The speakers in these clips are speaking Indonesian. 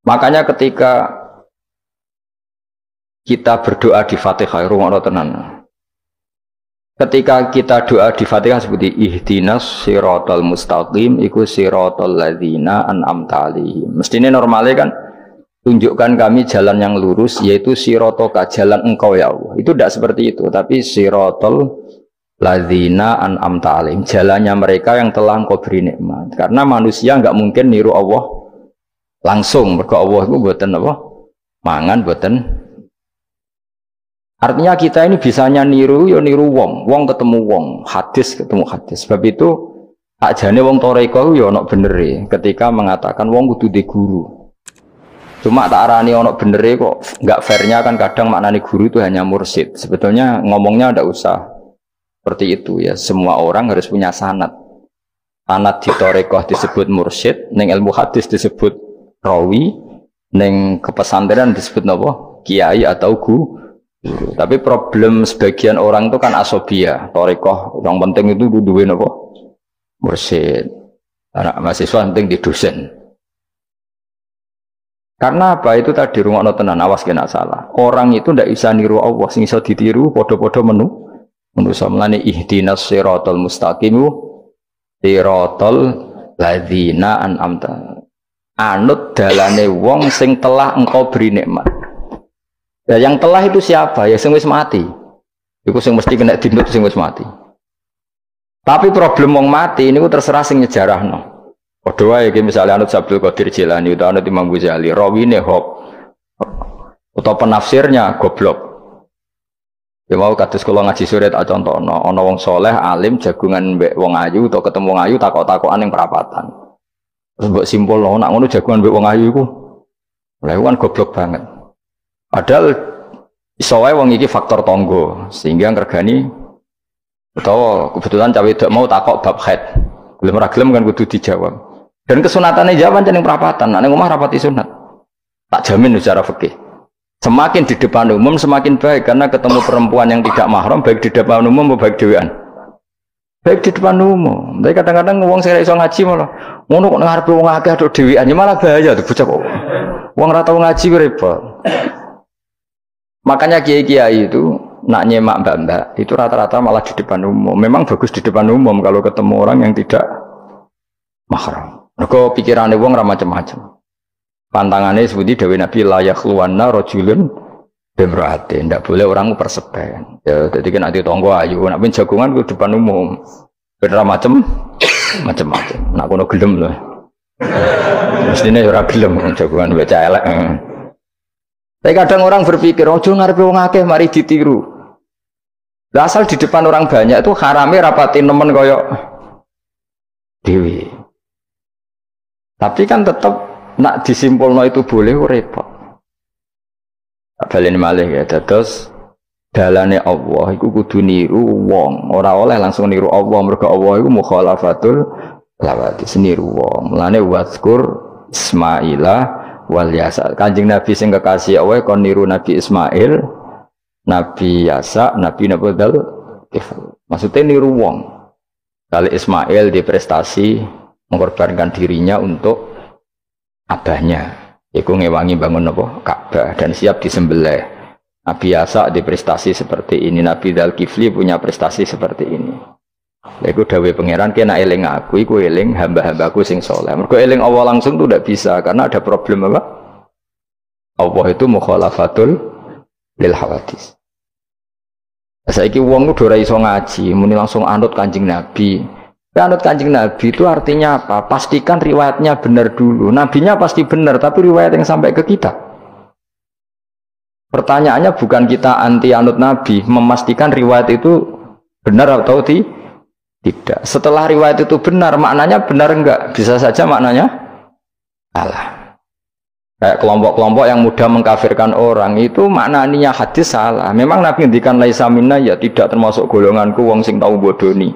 Makanya ketika kita berdoa di Fatihah, rungokno tenan. Ketika kita doa di Fatihah seperti ihdinas siratal mustaqim iku siratal ladzina an'amta 'alaihim. Mestinya normalnya kan tunjukkan kami jalan yang lurus yaitu siratoka, jalan engkau ya Allah. Itu tidak seperti itu, tapi siratal ladzina an'amta 'alaihim, jalannya mereka yang telah engkau beri nikmat. Karena manusia enggak mungkin niru Allah langsung, mergo Allah itu mboten apa? Mangan mboten. Artinya kita ini bisanya niru, ya niru wong ketemu wong, hadis ketemu hadis. Sebab itu ajane wong toreko ya ono benere ketika mengatakan wong kudu di guru. Cuma tak arani ono benere kok enggak fairnya kan kadang maknane guru itu hanya mursyid. Sebetulnya ngomongnya ndak usah seperti itu ya. Semua orang harus punya sanad. Sanad di toreko disebut mursyid, ning ilmu hadis disebut rawi, ning kepesantrenan disebut napa? Kiai atau guru. Tapi problem sebagian orang itu kan asobia, torikoh, yang penting itu duwe napa? Mursyid. Anak mahasiswa penting di dosen. Karena apa? Itu tadi rungokno tenan, awas kena salah. Orang itu ndak bisa niru Allah, sing iso ditiru padha-padha manusa. Mulane ihdinas siratal mustaqim siratal ladzina an'amta. Anut dalane wong sing telah engkau beri nikmat. Ya, yang telah itu siapa? Ya sing wis mati. Iku sing mesti kena dinut sing wis mati. Tapi problem wong mati niku terserah sing nyejarahno. Padha wae iki misale anut Abdul Qadir Jilani utawa anut Imam Ghazali, rawine hop. Utawa penafsirnya goblok. Ya mau kados kula ngaji sore tak contohno, ana wong soleh alim jagungan mbek wong ayu utawa ketemu wong ayu takok-takokan ning perapatan. Terus mbok simpulno nak ngono jagungan mbek wong ayu iku. Lha kan goblok banget. Padahal iso wae wong iki faktor tonggo sehingga ngregani utawa kebetulan cawe wedok mau takok bab haid. Gelem ora gelem kan kudu dijawab. Dan kesunatane jawab pancen ning perapatan, nek ning omah rapati sunat. Tak jamin secara fikih. Semakin di depan umum semakin baik karena ketemu perempuan yang tidak mahram baik di depan umum maupun baik dhewean. Baik di depan umum. Tapi kadang-kadang wong sing iso ngaji malah ngono kok ngarepe wong akeh tok dhewean ya malah bahaya tuh bocah kok. Wong ora tau ngaji repot. Makanya kiai-kiai itu nak nyemak mbak-mbak itu rata-rata malah di depan umum. Memang bagus di depan umum kalau ketemu orang yang tidak mahram. Mergo pikirane wong ora macam-macam. Pantangannya seperti Dewi Nabi la yakhluwanna rajulun bimra'atin. Ndak boleh orang persepen. Ya dadi kan ati tangga ayu, nak ben jagongan ku depan umum. Ben ora macam-macam. Nak kono gelem lho. Mestine ora gelem jagongan wae elek. Tapi kadang orang berpikir, ojo ngarepe wong akeh mari ditiru. Lah asal di depan orang banyak itu harame rapati nemen koyok dewi. Tapi kan tetap nak disimpulno itu boleh repot. Balen malih ya dados dalane Allah iku kudu niru wong, ora oleh langsung niru Allah mergo Allah iku mukhalafatul lawati niru wong. Mulane wazkur Ismaila wal Yasa. Kanjeng Nabi sing kekasih Allah kon niru Nabi Ismail, Nabi Yasa, Nabi Nabudal. Maksudnya niru wong. Kali Ismail di prestasi mengorbankan dirinya untuk abahnya. Iku ngewangi bangun apa? Ka'bah dan siap disembelih. Nabi Yasa di prestasi seperti ini, Nabi Dzulkifli punya prestasi seperti ini. Iku dawuh pangeran kena eling aku, iku eling hamba-hambaku sing soleh. Mergo eling Allah langsung tuh tidak bisa karena ada problem apa? Allah itu mukhalafatul lil hawadis. Saiki wong kudu ora iso ngaji, muni langsung anut Kanjeng Nabi. Anut Kanjeng Nabi itu artinya apa? Pastikan riwayatnya benar dulu. Nabinya pasti benar, tapi riwayat yang sampai ke kita. Pertanyaannya bukan kita anti anut Nabi, memastikan riwayat itu benar atau tidak. Setelah riwayat itu benar, maknanya benar enggak? Bisa saja maknanya salah. Kayak kelompok-kelompok yang mudah mengkafirkan orang itu maknanya hadis salah. Memang Nabi ngendikan laisa minna ya tidak termasuk golonganku wong sing tau bodoni.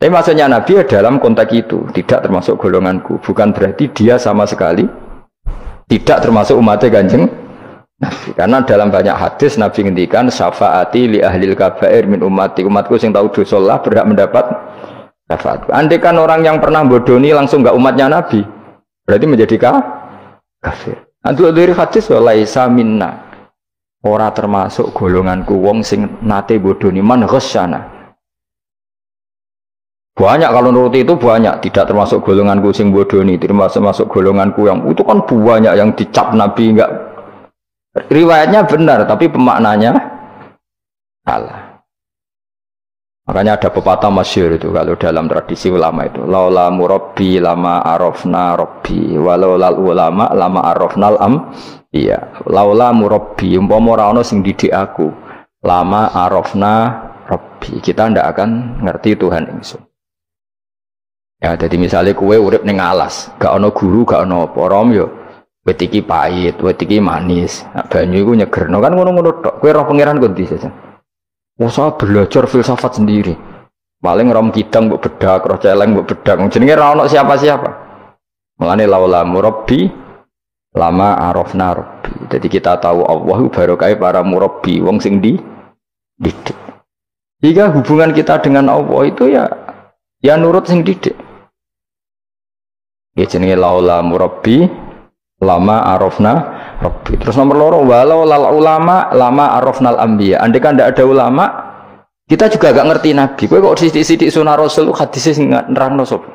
Tapi maksudnya Nabi dalam konteks itu tidak termasuk golonganku. Bukan berarti dia sama sekali tidak termasuk umatnya Kanjeng Nabi. Karena dalam banyak hadis Nabi ngendikan syafaati li ahlil kabair min ummati. Umatku sing tahu dosa lah berhak mendapat syafaat. Andai kan orang yang pernah bodoni langsung enggak umatnya Nabi, berarti menjadi kafir. Antuk dari hadis laisa minna. Ora termasuk golonganku wong sing nate bodoni man ghasyana. Banyak kalau nuruti itu banyak, tidak termasuk golonganku sing bodoni, termasuk golonganku yang itu kan banyak yang dicap Nabi enggak. Riwayatnya benar tapi pemaknanya salah. Makanya ada pepatah masyhur itu kalau dalam tradisi ulama itu, laula murabbi lama arafna rabbi walau lal ulama lama arafnal am. Iya, laula murabbi umpama ora ana sing didik aku, lama arafna rabbi, kita ndak akan ngerti Tuhan ingsun. Ya, jadi misalnya kue urip ning alas, gak ana guru, gak ana apa, rom yo wit iki pahit, wit iki manis. Nah, banyu iku nyegerno kan ngono-ngono tok. Kowe roh pangeran kok ndi saja. Usah belajar filsafat sendiri. Paling rom kidang mbok bedak, roh celeng mbok bedak. Jenenge ra ono siapa-siapa. Mulane laula murabbi lama arafna rabbi. Jadi kita tahu Allah barokah para murabbi wong sing didik. Jika hubungan kita dengan Allah itu ya nurut sing didik. Ya jenenge laula murabbi lama arafna rabbi. Terus nomor loro walau lal ulama lama arafnal anbiya. Andai kan ndak ada ulama, kita juga gak ngerti nabi. Kowe kok sithik-sithik sunah rasul hadis sing nerangno sapa?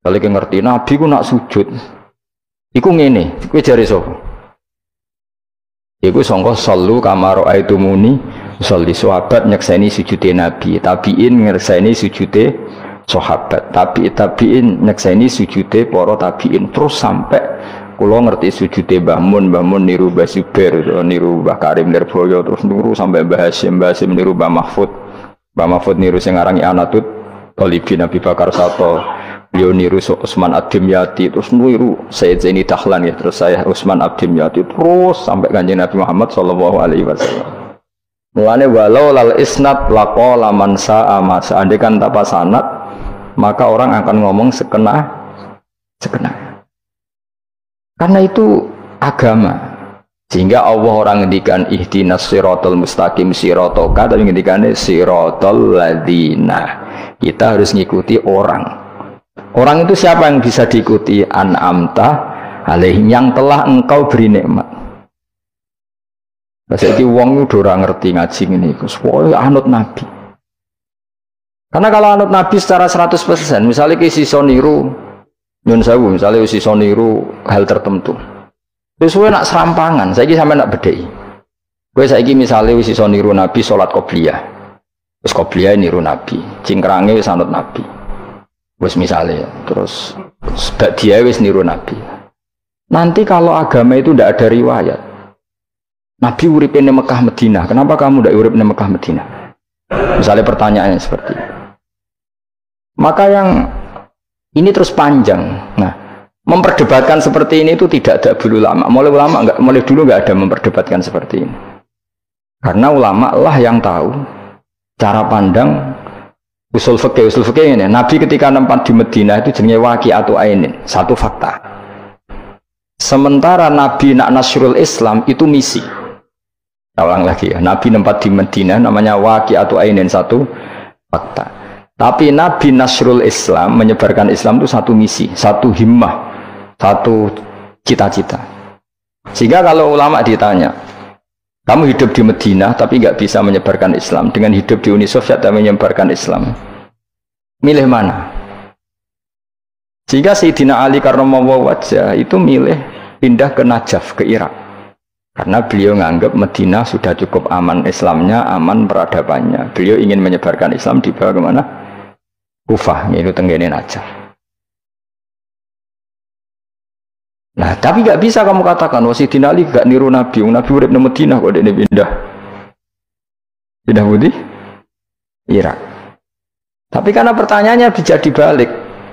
Kalau kowe ngerti nabi ku nak sujud iku ngene, kowe jare sapa? Iku sangka sallu kama raaitumuni sholli. Sahabat nyekseni sujude Nabi, tabiin nyekseni sujude sahabat, tabiin nyekseni sujude para tabiin, terus sampai kula ngerti sujude Mbah Mun niru Mbah Zubair, niru Mbah Karim Nirboyo, terus niru sampai Mbah Hasyim niru Mbah Mahfud niru sing aran Anatut Talibin Nabi Bakar Sato. Beliau niru Utsman Ad-Dimyati, terus niru Sayyid Zaini Dahlan ya, terus saya Utsman Ad-Dimyati, terus sampai Kanjeng Nabi Muhammad sallallahu alaihi wasallam. Mulane walau lal isnad laqala man sa'a ma seandainya tanpa sanad maka orang akan ngomong sekena. Karena itu agama. Sehingga Allah orang ngendikan ihdinas siratal mustaqim siratoka, tapi ngendikane siratal ladzina. Kita harus ngikuti orang. Orang itu siapa yang bisa diikuti? An'amta alaihim, yang telah engkau beri nikmat. Jadi wong itu ora ngerti ngaji ini, supaya anut Nabi. Karena kalau anut Nabi secara 100%, misalnya ke siso niru, nyun sewu, misalnya siso niru hal tertentu. Terus kowe nak serampangan, saiki sampe nak bedheki. Kowe saiki misale wis iso niru Nabi salat qobliyah. Wis qobliyah niru Nabi, cingkrange wis anut Nabi. Wis misale terus dia wis niru Nabi. Nanti kalau agama itu tidak ada riwayat. Nabi urip di Mekah Madinah, kenapa kamu tidak urip di Mekah Madinah? Misalnya pertanyaannya seperti itu. Maka yang ini terus panjang. Nah, memperdebatkan seperti ini itu tidak ada dulu ulama. Mulai dulu nggak ada memperdebatkan seperti ini. Karena ulama lah yang tahu cara pandang usul fikih ini. Nabi ketika nempat di Madinah itu jenenge waqi'atu ainin, satu fakta. Sementara Nabi nak nasrul Islam itu misi. Ulang lagi ya, Nabi nempat di Madinah namanya waqi'atu ainin, satu fakta. Tapi Nabi nasrul Islam, menyebarkan Islam itu satu misi, satu himmah, satu cita-cita. Sehingga kalau ulama ditanya, kamu hidup di Madinah tapi nggak bisa menyebarkan Islam, dengan hidup di Uni Soviet dan menyebarkan Islam, milih mana? Sehingga Sayyidina Ali karramallahu wajhah itu milih pindah ke Najaf, ke Irak. Karena beliau menganggap Madinah sudah cukup aman Islamnya, aman peradabannya. Beliau ingin menyebarkan Islam di bawah kemana? Kufah, yaitu tenggene Najaf. Nah, tapi nggak bisa kamu katakan, Sayyidina Ali gak niru Nabi. Nabi urip di Madinah kok dia pindah. Pindah budi? Irak. Tapi karena pertanyaannya bisa dibalik.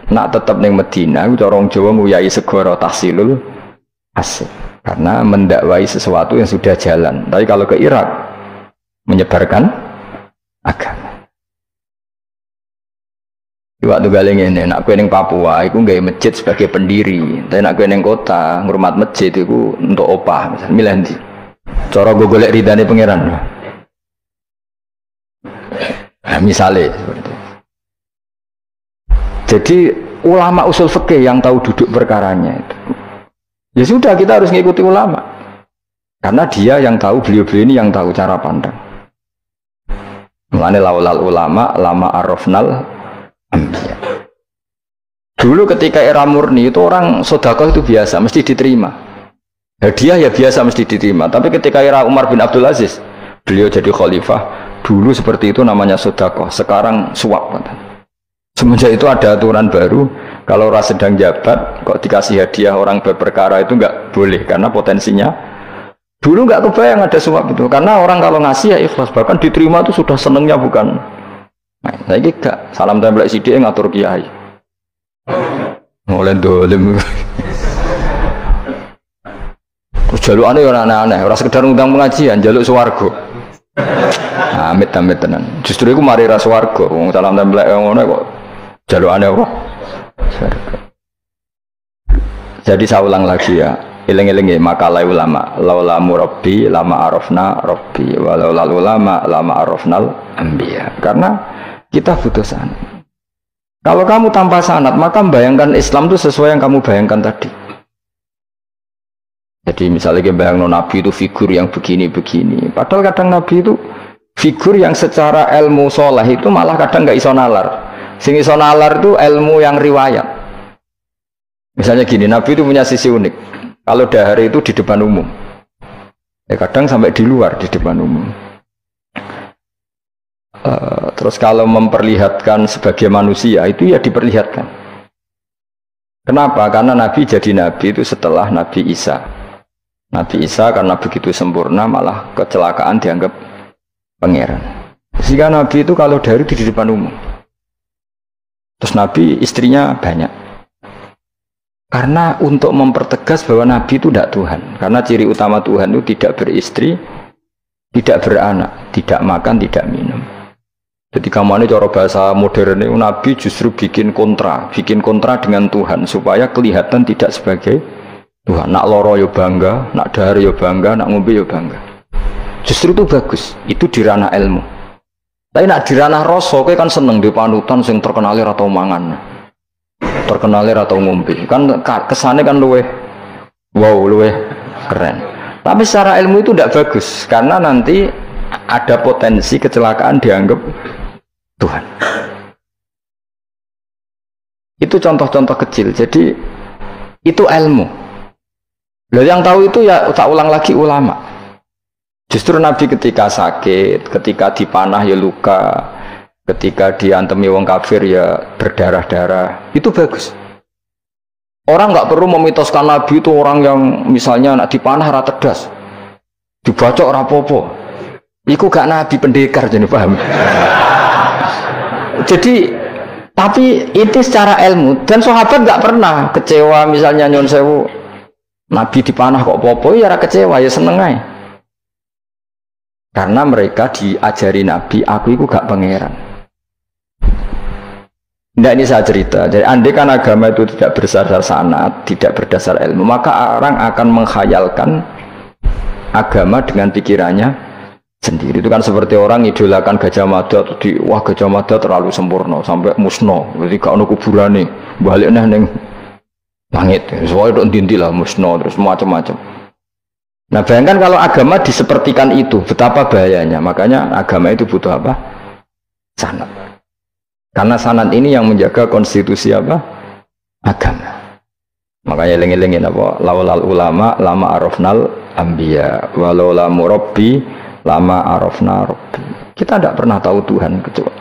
Nak tetap di Madinah, orang Jawa nguyai segoro tahsilul asik. Karena mendakwai sesuatu yang sudah jalan. Tapi kalau ke Irak, menyebarkan agama. Waktu galeng ini, nak kue neng Papua, aku nggak masjid sebagai pendiri. Tapi nak kue neng kota, ngurmat masjid itu untuk opah, misalnya milih. Cara gue golek ridane pangeran. Nah, misalnya seperti itu. Jadi ulama usul fikih yang tahu duduk perkaranya itu. Ya sudah, kita harus mengikuti ulama. Karena dia yang tahu, beliau-beliau ini yang tahu cara pandang. Mulane laulal ulama lama arafnal anbiya. Dulu ketika era murni itu orang sedekah itu biasa, mesti diterima. Hadiah ya biasa mesti diterima. Tapi ketika era Umar bin Abdul Aziz, beliau jadi khalifah, dulu seperti itu namanya sedekah, sekarang suap. Semenjak itu ada aturan baru, kalau orang sedang jabat kok dikasih hadiah orang berperkara itu nggak boleh karena potensinya. Dulu nggak kebayang ada suap itu, karena orang kalau ngasih ya ikhlas, bahkan diterima itu sudah senengnya bukan. Nah ini gak salam tempel sidik ngatur kiai. Mulai dolim. Terus jaluk aneh orang aneh, orang sekedar ngundang pengajian, jaluk swarga. Amit-amit tenan. Justru itu mari ra swarga, wong salam tempel ngono kok jaluk aneh apa? Jadi saya ulang lagi ya. Eling-eling makalah ulama, laula murabbi lama arafna rabbi, walau ulama lama arafnal anbiya. Karena kita butuh sanad. Kalau kamu tanpa sanad, maka membayangkan Islam itu sesuai yang kamu bayangkan tadi. Jadi misalnya kita bayangkan Nabi itu figur yang begini-begini. Padahal kadang Nabi itu figur yang secara ilmu soleh itu malah kadang nggak iso nalar. Sing iso nalar itu ilmu yang riwayat. Misalnya gini, Nabi itu punya sisi unik. Kalau dahar itu di depan umum, ya kadang sampai di luar di depan umum. Terus kalau memperlihatkan sebagai manusia itu ya diperlihatkan. Kenapa? Karena Nabi jadi Nabi itu setelah Nabi Isa. Nabi Isa karena begitu sempurna malah kecelakaan dianggap pangeran. Sehingga Nabi itu kalau dahar itu di depan umum. Terus Nabi istrinya banyak. Karena untuk mempertegas bahwa Nabi itu tidak Tuhan. Karena ciri utama Tuhan itu tidak beristri, tidak beranak, tidak makan, tidak minum. Jadi kamu ini cara bahasa modern itu Nabi justru bikin kontra dengan Tuhan supaya kelihatan tidak sebagai Tuhan. Nak loro yo bangga, nak dahar yo bangga, nak ngombe yo bangga. Justru itu bagus. Itu di ranah ilmu. Tapi nak di ranah rasa, kowe kan seneng di panutan sing terkenal atau mangan. Terkenalir atau ngombe kan kesannya kan luweh keren, tapi secara ilmu itu tidak bagus karena nanti ada potensi kecelakaan dianggap Tuhan. Itu contoh-contoh kecil. Jadi itu ilmu. Loh, yang tahu itu ya tak ulang lagi ulama. Justru Nabi ketika sakit, ketika dipanah ya luka, ketika diantemi wong kafir ya berdarah-darah, itu bagus. Orang nggak perlu memitoskan Nabi itu orang yang misalnya nak dipanah rata tedas, dibacok rapopo. Iku gak Nabi pendekar jadi paham. Jadi tapi itu secara ilmu dan sahabat nggak pernah kecewa misalnya nyon sewu Nabi dipanah kok popo ya kecewa ya seneng aja. Karena mereka diajari Nabi aku itu gak pangeran. Nah ini saya cerita. Jadi andai kan agama itu tidak berdasar sanad, tidak berdasar ilmu, maka orang akan menghayalkan agama dengan pikirannya sendiri. Itu kan seperti orang idolakan Gajah Mada, wah Gajah Mada terlalu sempurna sampai musno. Jadi gak ono kuburane, balik neng langit. Soalnya itu dintilah musno terus macam-macam. Nah bayangkan kalau agama disepertikan itu, betapa bahayanya. Makanya agama itu butuh apa? Sanad. Karena sanad ini yang menjaga konstitusi apa? Agama. Makanya lengi-lengi apa? Laulal ulama lama arafnal anbiya, walau la murabbi lama arafna rabbi. Kita tidak pernah tahu Tuhan kecuali.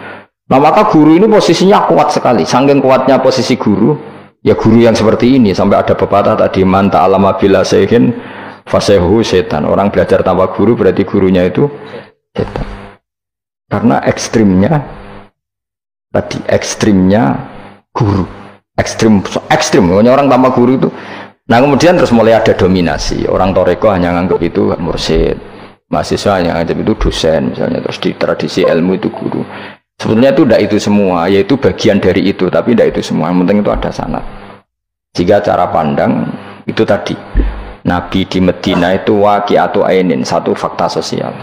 Nah maka guru ini posisinya kuat sekali. Saking kuatnya posisi guru, ya guru yang seperti ini sampai ada pepatah tadi man ta'allama bila sayhin fasehu setan. Orang belajar tanpa guru berarti gurunya itu setan. Karena ekstrimnya guru, ekstrim, orang tanpa guru itu. Nah kemudian terus mulai ada dominasi. Orang toreko hanya nganggap itu mursyid, mahasiswa hanya nganggap itu dosen misalnya. Terus di tradisi ilmu itu guru. Sebetulnya itu tidak itu semua, yaitu bagian dari itu, tapi tidak itu semua. Yang penting itu ada sanad. Jika cara pandang itu tadi, Nabi di Medina itu waqi'atu ainin, satu fakta sosial.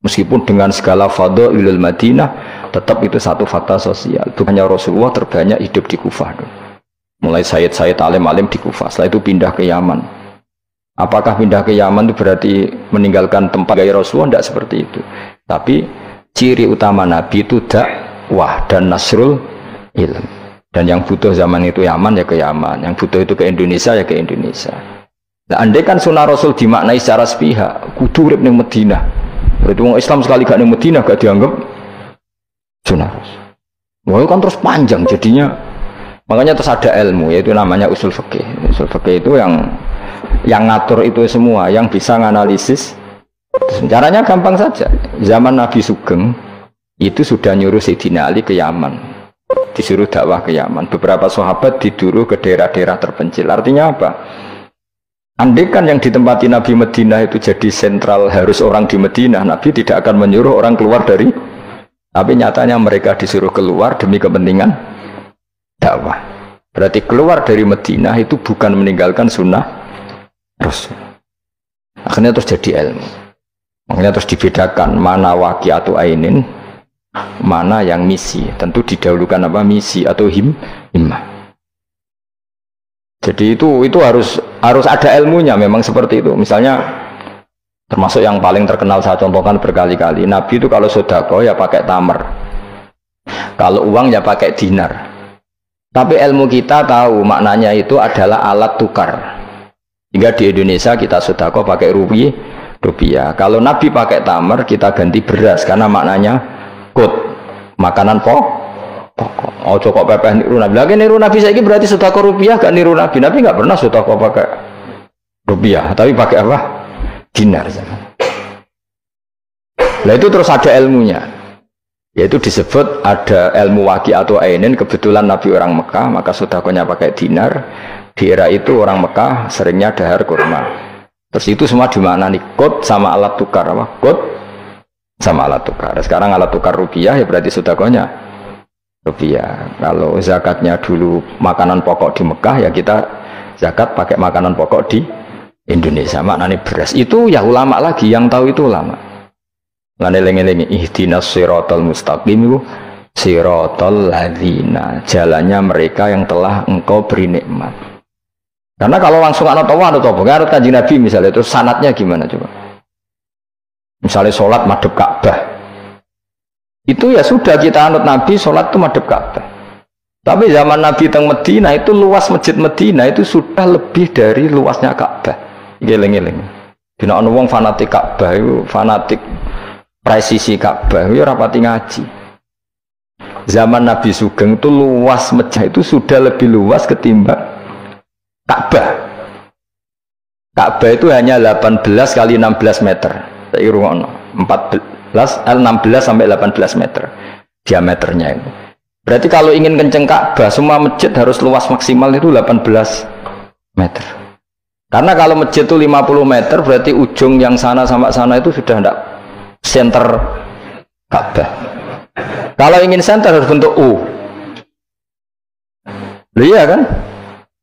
Meskipun dengan segala fadhailul Madinah, tetap itu satu fakta sosial. Bukannya Rasulullah terbanyak hidup di Kufah. Mulai Sayyid alim-alim di Kufah, setelah itu pindah ke Yaman. Apakah pindah ke Yaman itu berarti meninggalkan tempat gaya Rasulullah? Tidak seperti itu. Tapi ciri utama Nabi itu dakwah dan nasrul ilm. Dan yang butuh zaman itu Yaman ya ke Yaman, yang butuh itu ke Indonesia ya ke Indonesia. Nah, andai kan sunnah Rasul dimaknai secara sepihak, kudu urip ning Madinah. Berarti orang Islam sekali gak ning Madinah gak dianggap sunnah Rasul. Wah, kan terus panjang jadinya. Makanya terus ada ilmu, yaitu namanya usul fikih. Usul fikih itu yang ngatur itu semua, yang bisa menganalisis. Caranya gampang saja. Zaman Nabi Sugeng itu sudah nyuruh Sayyidina Ali ke Yaman, disuruh dakwah ke Yaman. Beberapa sahabat disuruh ke daerah-daerah terpencil. Artinya apa? Andai kan yang ditempati Nabi Madinah itu jadi sentral, harus orang di Madinah, Nabi tidak akan menyuruh orang keluar dari. Tapi nyatanya mereka disuruh keluar demi kepentingan dakwah. Berarti keluar dari Madinah itu bukan meninggalkan sunnah Rasul. Akhirnya terus jadi ilmu. Makanya terus dibedakan mana waqi'atu ainin, mana yang misi. Tentu didahulukan apa, misi atau himmah. Jadi itu harus ada ilmunya, memang seperti itu. Misalnya termasuk yang paling terkenal saya contohkan berkali-kali, Nabi itu kalau sedekah ya pakai tamar, kalau uang ya pakai dinar. Tapi ilmu kita tahu maknanya itu adalah alat tukar. Hingga di Indonesia kita sedekah pakai rupiah. Kalau Nabi pakai tamar, kita ganti beras karena maknanya kut, makanan pokok. Oh kok pepeh niru Nabi. Lagi niru Nabi saiki berarti sedekah rupiah gak niru Nabi. Nabi gak pernah sedekah pakai rupiah, tapi pakai apa? Dinar. Nah itu terus ada ilmunya. Yaitu disebut ada ilmu waqi'atu ainin. Kebetulan Nabi orang Mekah, maka sedekahnya pakai dinar. Di era itu orang Mekah seringnya dahar kurma. Terus itu semua dimaknani kut sama alat tukar apa? Kut sama alat tukar. Sekarang alat tukar rupiah ya berarti sedekahnya rupiah. Kalau zakatnya dulu makanan pokok di Mekah ya kita zakat pakai makanan pokok di Indonesia. Maknanya beras. Itu ya ulama lagi yang tahu, itu ulama. Lan eling-eling ihdinas siratal mustaqim, siratal ladzina, jalannya mereka yang telah engkau beri nikmat. Karena kalau langsung anut Allah, anut Kanjeng Nabi misalnya, terus sanatnya gimana coba? Misalnya sholat madhep Ka'bah, itu ya sudah kita anut Nabi, sholat itu madhep Ka'bah. Tapi zaman Nabi teng Medina itu luas masjid Medina itu sudah lebih dari luasnya Ka'bah. Geleng-geleng. Dina ana wong fanatik Ka'bah itu, fanatik presisi Ka'bah itu rapati ngaji. Zaman Nabi Sugeng itu luas masjid itu sudah lebih luas ketimbang Ka'bah. Ka'bah itu hanya 18 kali 16 meter. Saya rungokno 16 sampai 18 meter diameternya itu. Berarti kalau ingin kenceng Ka'bah, semua masjid harus luas maksimal itu 18 meter. Karena kalau masjid itu 50 meter, berarti ujung yang sana sampai sana itu sudah tidak center Ka'bah. Kalau ingin center harus bentuk U. Iya kan?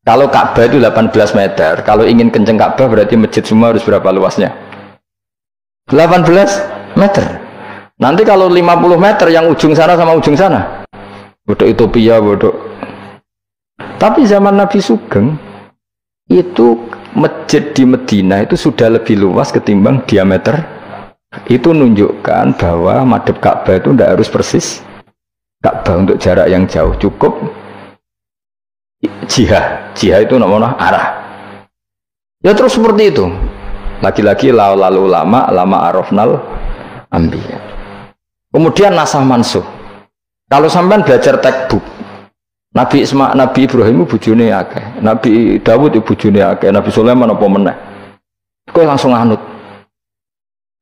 Kalau Ka'bah itu 18 meter, kalau ingin kenceng Ka'bah berarti masjid semua harus berapa luasnya? 18 meter. Nanti kalau 50 meter yang ujung sana sama ujung sana, bodoh utopia, bodoh. Tapi zaman Nabi Sugeng itu masjid di Medina itu sudah lebih luas ketimbang diameter. Itu menunjukkan bahwa madhep Ka'bah itu tidak harus persis Ka'bah untuk jarak yang jauh, cukup jihad itu namanya arah. Ya terus seperti itu. Lagi-lagi lalu ulama arafnal ambiya. Kemudian nasah mansuh. Kalau sampean belajar textbook, Nabi Ibrahim bujune akeh, Nabi Dawud bujune akeh, Nabi Sulaiman apa meneh. Kowe langsung anut.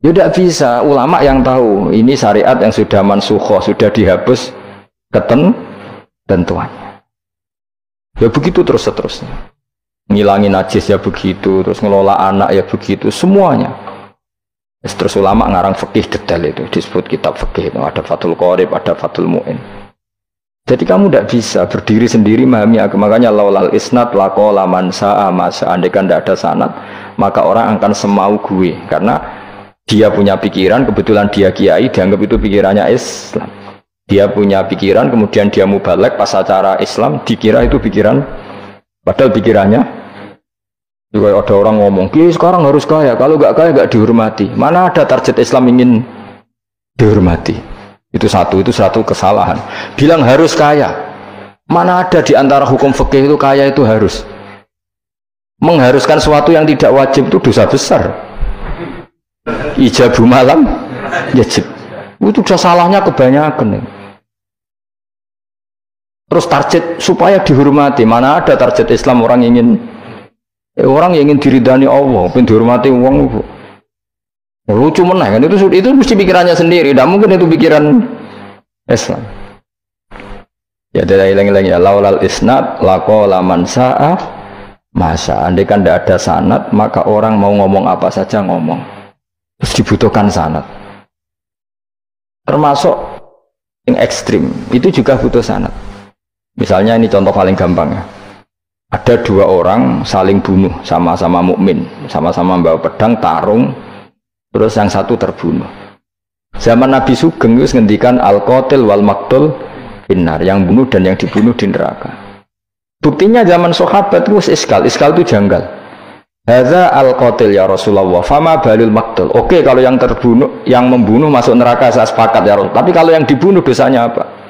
Ya tidak bisa. Ulama yang tahu ini syariat yang sudah mansukhoh, sudah dihapus ketentuannya. Ya begitu terus seterusnya. Ngilangin najis ya begitu, terus ngelola anak ya begitu, semuanya. Terus ulama ngarang fikih detail itu, disebut kitab fikih itu, ada Fathul Qorib, ada Fathul Mu'in. Jadi kamu tidak bisa berdiri sendiri memahami agama. Makanya laulal isnad laqala man sa'a masa, andaikan tidak ada sanad, maka orang akan semau gue, karena dia punya pikiran, kebetulan dia kiai, dianggap itu pikirannya Islam. Dia punya pikiran, kemudian dia mubalek pas acara Islam, dikira itu pikiran, padahal pikirannya Juga ada orang ngomong, "Ki sekarang harus kaya, kalau nggak kaya nggak dihormati." Mana ada target Islam ingin dihormati? Itu satu kesalahan. Bilang harus kaya. Mana ada di antara hukum fikih itu kaya itu harus. Mengharuskan sesuatu yang tidak wajib itu dosa besar. Ijabu malam wajib. Itu sudah salahnya kebanyakan. Terus target supaya dihormati. Mana ada target Islam orang ingin diridani Allah, ingin dihormati uang. Lucu meneh kan itu mesti pikirannya sendiri. Tidak mungkin itu pikiran Islam. Ya tidak hilang-hilang ya. Laulal isnad laqala man sa'a masa. Andai kan tidak ada sanad, maka orang mau ngomong apa saja ngomong. Terus dibutuhkan sanad. Termasuk yang ekstrim itu juga butuh sanad. Misalnya ini contoh paling gampang ya. Ada dua orang saling bunuh, sama-sama mukmin, sama-sama bawa pedang tarung, terus yang satu terbunuh. Zaman Nabi Sugeng itu ngendikan al-qatil wal maqtul finnar, yang bunuh dan yang dibunuh di neraka. Buktinya zaman sahabat itu iskal itu janggal. Hadza al-qatil ya Rasulullah, fama balul maqtul. Oke, kalau yang terbunuh, yang membunuh masuk neraka saya sepakat ya Rasul. Tapi kalau yang dibunuh dosanya apa?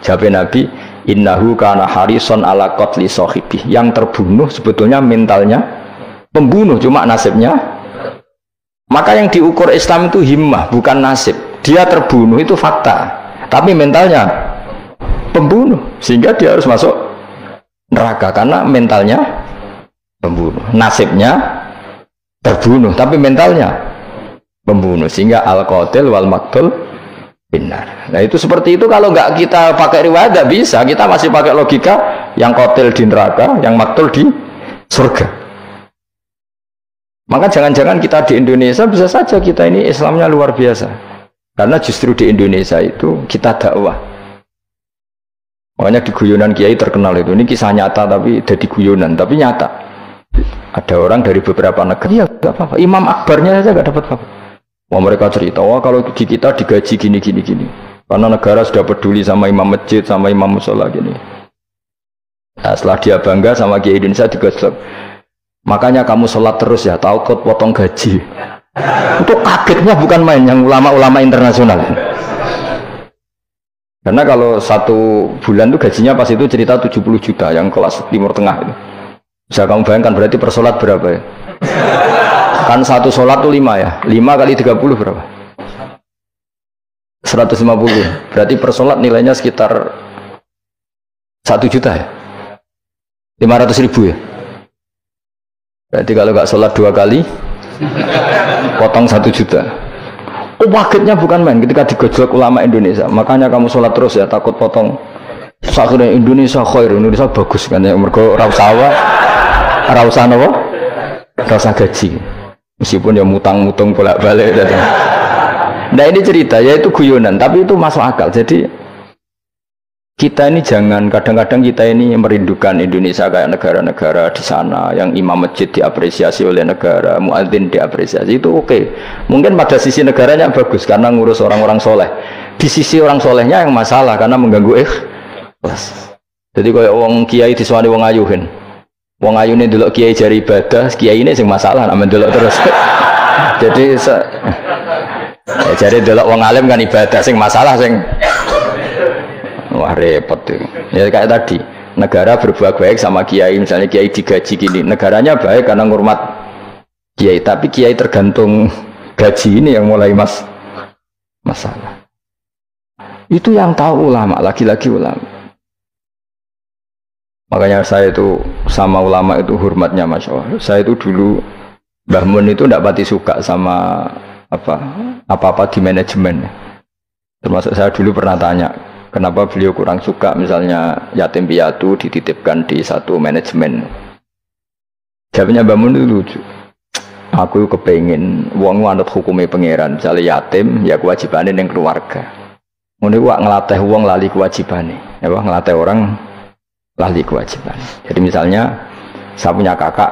Jawab Nabi, innahu kana harison ala qatli sahibi. Yang terbunuh sebetulnya mentalnya pembunuh, cuma nasibnya. Maka yang diukur Islam itu himmah, bukan nasib. Dia terbunuh itu fakta, tapi mentalnya pembunuh, sehingga dia harus masuk neraka karena mentalnya pembunuh. Nasibnya terbunuh, tapi mentalnya pembunuh, sehingga al-qatil wal maqtul benar. Nah itu seperti itu. Kalau nggak kita pakai riwayat nggak bisa, kita masih pakai logika yang qatil di neraka, yang maktul di surga. Maka jangan-jangan kita di Indonesia bisa saja kita ini Islamnya luar biasa, karena justru di Indonesia itu kita dakwah. Makanya di guyonan kiai terkenal itu, ini kisah nyata tapi jadi guyonan, tapi nyata. Ada orang dari beberapa negara, ya nggak apa-apa, Imam Akbarnya saja nggak dapat apa-apa. Wah, mereka cerita, wah kalau di kita digaji gini. Karena negara sudah peduli sama imam masjid, sama imam musola gini. Nah, setelah dia bangga sama Kiai Indonesia digosok. Makanya kamu sholat terus ya, takut potong gaji. Itu kagetnya bukan main yang ulama-ulama internasional. Karena kalau satu bulan itu gajinya pas itu cerita 70 juta yang kelas Timur Tengah itu. Bisa kamu bayangkan berarti per sholat berapa ya? Kan satu sholat itu 5 ya, 5 kali 30 berapa? 150. Berarti per sholat nilainya sekitar 1 juta ya, 500.000 ya. Berarti kalau nggak sholat 2 kali potong 1 juta. Oh, kagetnya bukan main ketika digojlok ulama Indonesia. Makanya kamu sholat terus ya, takut potong. Sakhirnya Indonesia khair, Indonesia bagus kan ya, mergo rausawa rausan apa? Rausa gaji. Meskipun ya mutang-mutang bolak-balik. Nah ini cerita, yaitu guyonan, tapi itu masuk akal. Jadi kita ini jangan, kadang-kadang kita ini merindukan Indonesia kayak negara-negara di sana yang imam masjid diapresiasi oleh negara, muadzin diapresiasi, itu oke. Mungkin pada sisi negaranya bagus karena ngurus orang-orang soleh. Di sisi orang solehnya yang masalah karena mengganggu ikhlas. Jadi kayak wong kiai disuwani wong ayuhin. Wong ayu ini dulu kiai jari ibadah, kiai ini sing masalah, namun dulu terus. Jadi ya, jari dulu wong alim kan ibadah, sing masalah sing wah repot tuh. Ya kayak tadi, negara berbuat baik sama kiai, misalnya kiai digaji gini, negaranya baik karena ngurmat kiai, tapi kiai tergantung gaji ini yang mulai masalah. Itu yang tahu ulama, lagi-lagi ulama. Makanya saya itu sama ulama itu hormatnya Masya Allah. Saya itu dulu Mbah Mun itu tidak pati suka sama apa-apa di manajemen. Termasuk saya dulu pernah tanya, kenapa beliau kurang suka misalnya yatim piatu dititipkan di satu manajemen. Jawabnya Mbah Mun itu lucu. Aku kepengen wong anut hukumnya pangeran, misalnya yatim ya kewajibannya yang keluarga. Ini wak ngelatih wong lali kewajibannya, ya wak ngelatih orang lali kewajiban. Jadi misalnya saya punya kakak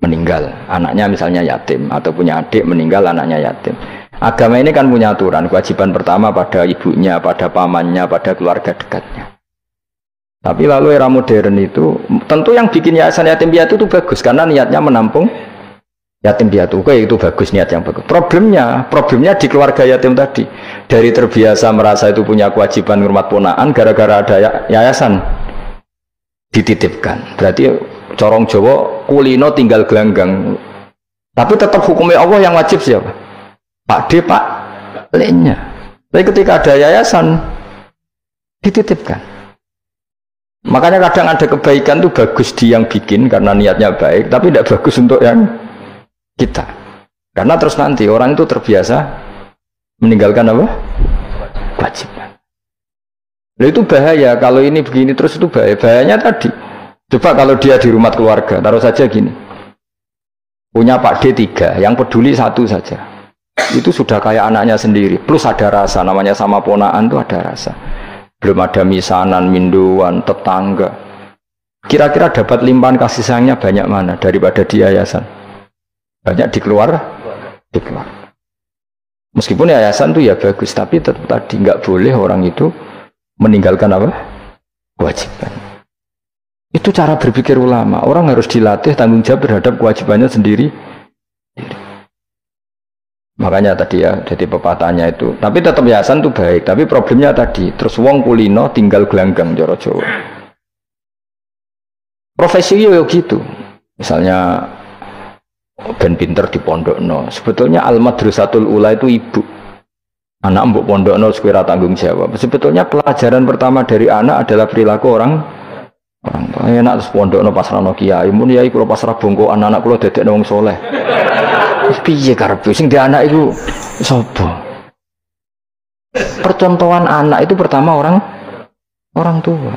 meninggal, anaknya misalnya yatim, atau punya adik meninggal, anaknya yatim. Agama ini kan punya aturan, kewajiban pertama pada ibunya, pada pamannya, pada keluarga dekatnya. Tapi lalu era modern itu, tentu yang bikin yayasan yatim piatu itu bagus karena niatnya menampung yatim piatu. Oke, itu bagus, niat yang bagus. Problemnya di keluarga yatim tadi. Dari terbiasa merasa itu punya kewajiban hormat ponaan, gara-gara ada yayasan dititipkan. Berarti corong Jawa kulino tinggal gelanggang. Tapi tetap hukumnya Allah yang wajib siapa? Pak D, Pak L-nya. Tapi ketika ada yayasan dititipkan. Makanya kadang ada kebaikan itu bagus di yang bikin karena niatnya baik, tapi tidak bagus untuk yang kita. Karena terus nanti orang itu terbiasa meninggalkan apa? Kewajiban. Nah, itu bahaya kalau ini begini terus, itu bahaya. Bahayanya tadi. Coba kalau dia di rumah keluarga, taruh saja gini. Punya Pak D 3, yang peduli 1 saja. Itu sudah kayak anaknya sendiri. Plus ada rasa, namanya sama ponaan itu ada rasa. Belum ada misanan, minduan, tetangga. Kira-kira dapat limpahan kasih sayangnya banyak mana daripada di yayasan? Banyak di keluarga. Meskipun yayasan itu ya bagus, tapi tetap tadi nggak boleh orang itu meninggalkan apa? Kewajiban. Itu cara berpikir ulama. Orang harus dilatih tanggung jawab terhadap kewajibannya sendiri. Makanya tadi ya, jadi pepatahnya itu. Tapi tetap yayasan itu baik. Tapi problemnya tadi, terus wong kulino tinggal gelanggang joro Jawa. Profesi yo gitu. Misalnya ben pinter di pondokno. Sebetulnya al-madrasatul ula itu ibu. Anak mbok pondokno sekira tanggung jawab. Sebetulnya pelajaran pertama dari anak adalah perilaku orang tua. Enak terus pondokno pasrah kiai. Mun yai kula pasrah bongko anak kula dadekno wong saleh. Piye karepe sing di anak itu sapa? Percontohan anak itu pertama orang tua.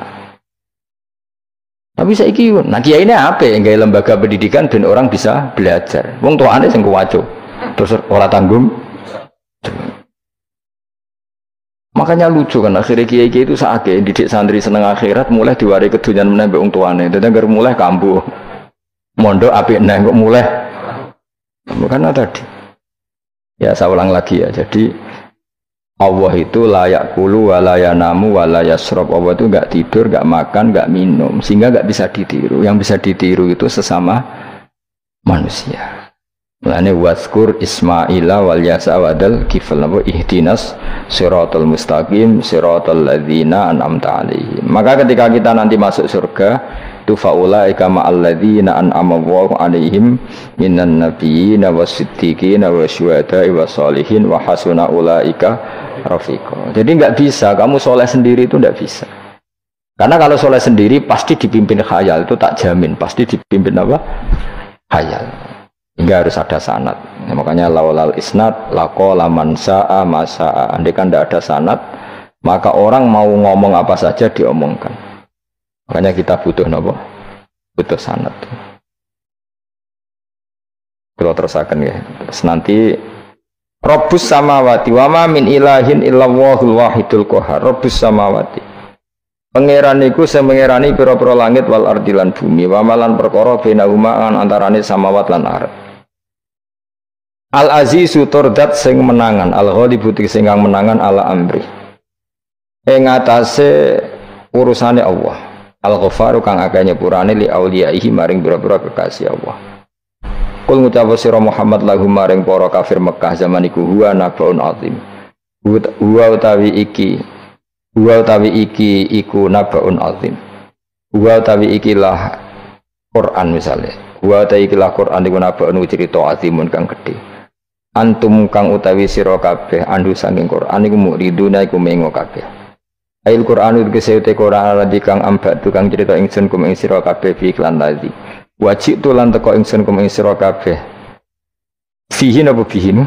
Tapi saiki nah kiai ini apa ya gawe lembaga pendidikan ben orang bisa belajar. Wong tuane sing kuwaco. Terus ora tanggung. Makanya lucu kan akhirnya kiai itu sakake didik santri seneng akhirat mulai diwari kedunyan meneh mbek wong tuane. Dadi anggere mulai kambuh. Mondok apik neh kok mulai. Karena tadi ya saya ulang lagi ya, jadi Allah itu layak kulu walaya namu walaya srob. Allah itu nggak tidur, nggak makan, nggak minum, sehingga nggak bisa ditiru. Yang bisa ditiru itu sesama manusia. Mulane waskur Ismaila wal yasa wadal kifal nabo ihdinas siratal mustaqim siratal ladzina an'amta alaihim. Maka ketika kita nanti masuk surga tu faulaika ma'al ladzina an'ama Allahu 'alaihim minan nabiyyin was-siddiqin wasyuhada'i was-sholihin wa hasuna ulaika rafiqa. Jadi enggak bisa kamu soleh sendiri, itu enggak bisa. Karena kalau soleh sendiri pasti dipimpin khayal, itu tak jamin pasti dipimpin apa? Khayal. Hingga harus ada sanad. Ya, makanya laulal isnad laqala man sa'a ma sa'a. Andai kan enggak ada sanad, maka orang mau ngomong apa saja diomongkan. Makanya kita butuh apa? Butuh sanad. Kalau terusakan ya. Terus nanti Rabbus samawati wa ma min ilahin illallahul wahidul qahar. Rabbus samawati. Pangeran iku sing mengerani pira-pira langit wal ardi lan bumi, wa malan perkara bainahuma antarane samawat lan ardh. Al azizu turdat sing menangan, al ghalibu sing kang menangan ala amri. Ing atase urusane Allah. Al-Ghafaru kang akeh nyepurane li auliyaihi maring pira-pira kekasih Allah. Kul ngucap sira Muhammad lahum maring para kafir Mekah zaman iku huwa nabaun azim. Huwa utawi iki iku nabaun azim. Huwa utawi ikilah Quran misalnya. Huwa utawi ikilah Quran iku nabaun cerita azimun kang gedhe. Antum kang utawi sira kabeh andu saking Quran iku muriduna iku mengo kabeh. Ail Quran itu kesehute Quran aladi kang ambak tukang cerita ingsun kum ing sira kabeh fi iklan tadi. Wajib tulan teko ingsun kum ing sira kabeh. Fihi napa fihi nu?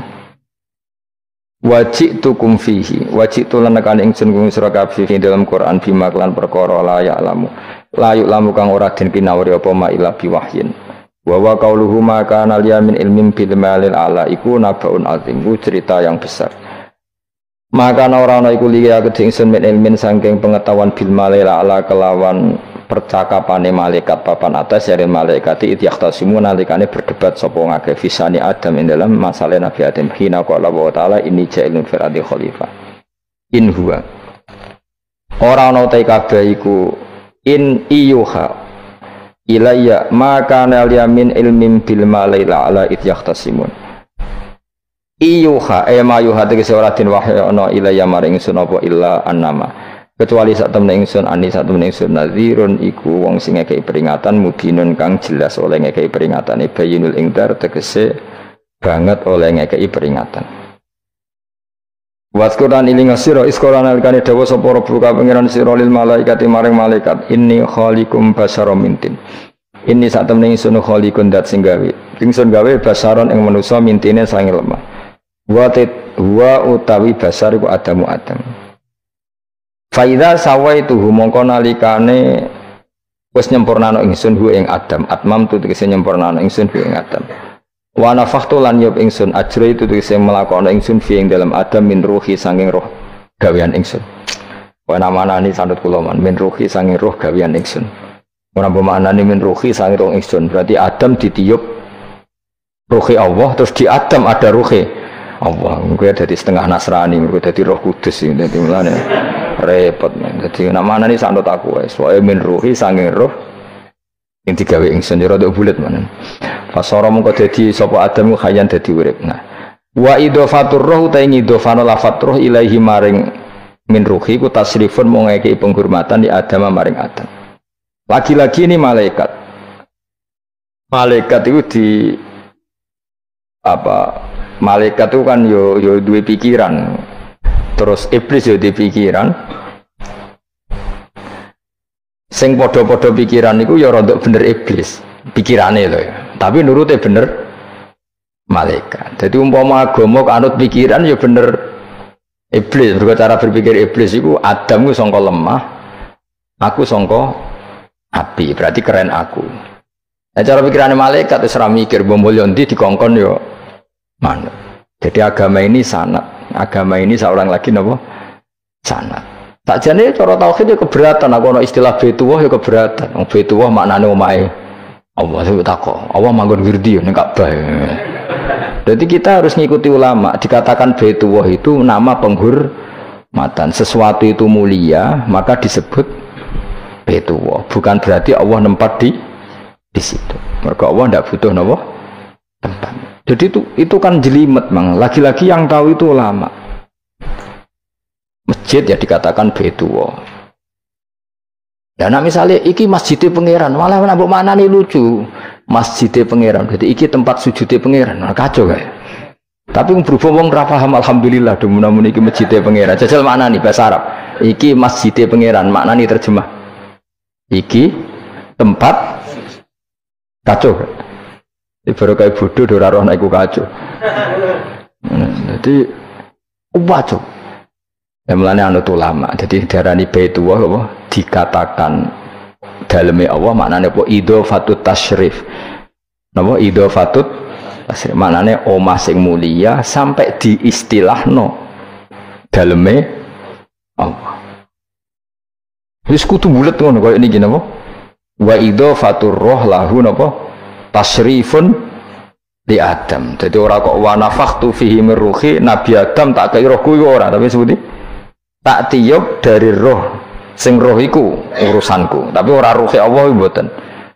Wajib tukum fihi. Wajib tulan nekan ingsun kum ing sira kabeh fi dalam Quran bima klan perkara la ya'lamu. La ya'lamu kang ora den kinawari apa ma ila bi wahyin. Wa wa qauluhu ma kana liyamin ilmin bil malil ala iku nabaun azim. Ku cerita yang besar. Maka orang iku liya kedingsun min ilmin saking pengetahuan bil malaila ala kelawan percakapane malaikat papan atas dari malaikat itu yaktasimu nalikane berdebat sapa ngake fisani Adam ing dalam masalah Nabi Adam hina qala wa ta'ala inni ja'ilun fil ardi khalifah in huwa ora ana ta kabeh iku in iyuha ilayya ma kana al-yamin ilmin bil malaila ala id yahtasimun. Iyuha ma yuha tegese ora den wahyu ana ilayya maring ingsun apa illa annama kecuali sak temne ingsun sak temne ingsun nadzirun iku wong sing ngekeki peringatan mubinun kang jelas oleh ngekeki peringatane bayinul ingdar tegese banget oleh ngekeki peringatan. Waskuran iling sira iskoran alikane dawa sapa rabbuka pangeran sira lil malaikati maring malaikat inni khaliqum basaram mintin. Ini sak temne ingsun khaliqun dat sing gawe. Ingsun gawe basaron ing manusa mintine sange lemah. Wa utawi basar iku Adamu Adam. Faidha sawaituhu mongko nalikane wis nyempurnano ingsun hu ing Adam. Atmam tu tegese nyempurnano ingsun hu ing Adam. Wa nafakhtu lan yob ingsun ajra itu tegese melakono ingsun fi ing dalam Adam min ruhi sanging roh gawean ingsun. Wa namanani sandut kula man min ruhi sanging roh gawean ingsun. Ora bermaknane min ruhi sanging roh ingsun. Berarti Adam ditiup ruhi Allah terus di Adam ada ruhi Allah. Gue jadi setengah Nasrani, gue jadi Roh Kudus sih, jadi mulanya repot. Jadi namanya ini sanut aku, soalnya min ruhi sanging roh yang digawe ingsun jero tok bulet mana. Fasara mengko dadi sapa Adam khayan dadi urip. Nah, wa idhofatur roh ta ing idhofano lafat roh ilaihi maring min ruhi ku tasrifun mung ngekeki penghormatan di Adam maring Adam. Lagi-lagi ini malaikat. Malaikat itu di apa? Malaikat itu kan yo duwe pikiran. Terus iblis yo duwe pikiran. Sing padha-padha pikiran niku ya rada bener iblis. Pikirane lho ya. Tapi nurute bener malaikat. Jadi umpama agama anut pikiran ya bener iblis. Mergo cara berpikir iblis iku Adam ku sangka lemah, aku sangka api. Berarti keren aku. Nah, cara pikirane malaikat wis ora mikir mbok mulya ndi dikongkon yo mana. Jadi agama ini sanat. Agama ini seorang lagi napa? Sanat. Tak jane cara tauhid ya keberatan. Aku ana istilah Baitullah ya keberatan. Wong Baitullah maknane omahe Allah sing takok. Allah manggon wirdi ning Ka'bah. Jadi kita harus ngikuti ulama. Dikatakan Baitullah itu nama penghormatan. Sesuatu itu mulia, maka disebut Baitullah. Bukan berarti Allah nempat di situ. Mergo Allah ndak butuh napa? Tempat. Jadi itu kan jelimet, mang. Lagi-lagi yang tahu itu ulama. Masjid ya dikatakan Baitullah. Dan nah, misalnya iki masjidnya pangeran, malah nambah mana nih lucu. Masjidnya pangeran, jadi iki tempat sujudnya pangeran, nah, kacau kayak. Tapi berhubung ra paham alhamdulillah, demun iki masjidnya pangeran. Jajal mana nih bahasa Arab? Iki masjidnya pangeran, makna nih terjemah. Iki tempat kacau kayak. Baru kayak bodoh dora roh naiku kacau. Jadi wajib. Yang melane anut ulama. Jadi darani Baitullah apa dikatakan daleme Allah maknane apa idhofatut tasyrif. Napa idhofatut tasyrif maknane omah sing mulia sampai diistilahno daleme Allah. Wis kudu bulet ngono koyo niki napa? Wa idhofatur roh lahu napa? Tasrifun di Adam. Jadi orang kok wa nafakhtu fihi min ruhi Nabi Adam tak kei rohku iku ora, tapi sebuti tak tiup dari roh sing roh iku urusanku, tapi ora ruhi Allah mboten.